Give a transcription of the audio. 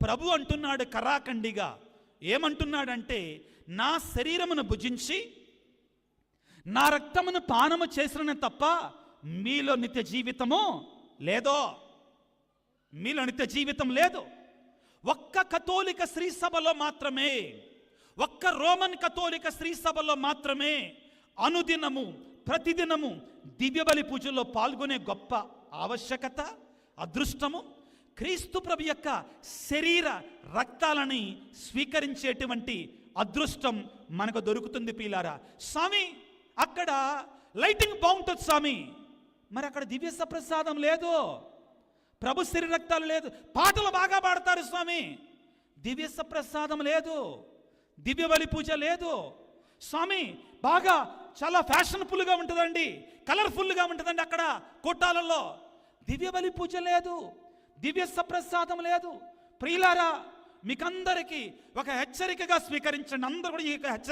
ప్రభు అంటున్నాడు కరాఖండిగా, ఏమంటున్నాడంటే, నా శరీరమును భుజించి నా రక్తమును పానము చేసిన తప్ప మీలో నిత్య జీవితము లేదో. మీలో నిత్య జీవితం లేదు. ఒక్క కథోలిక స్త్రీ సభలో మాత్రమే, ఒక్క రోమన్ కథోలిక స్త్రీ సభలో మాత్రమే అనుదినము ప్రతిదినము దివ్యబలి పూజల్లో పాల్గొనే గొప్ప ఆవశ్యకత, అదృష్టము, క్రీస్తు ప్రభు యొక్క శరీర రక్తాలని స్వీకరించేటువంటి అదృష్టం మనకు దొరుకుతుంది ప్రియులారా. స్వామి అక్కడ లైటింగ్ బాగుంటుంది స్వామి, మరి అక్కడ దివ్య సప్రసాదం లేదు, ప్రభు శరీర రక్తాలు లేదు. పాటలు బాగా పాడతారు స్వామి, దివ్య సప్రసాదం లేదు, దివ్య బలి పూజ లేదు స్వామి. బాగా చాలా ఫ్యాషన్ఫుల్గా ఉంటుందండి, కలర్ఫుల్గా ఉంటుందండి అక్కడ కోటాలలో, దివ్య బలి పూజ లేదు, దివ్య సప్రసాదం లేదు. ప్రియులారా, మీకందరికీ ఒక హెచ్చరికగా స్వీకరించండి. అందరూ కూడా ఈ హెచ్చరిక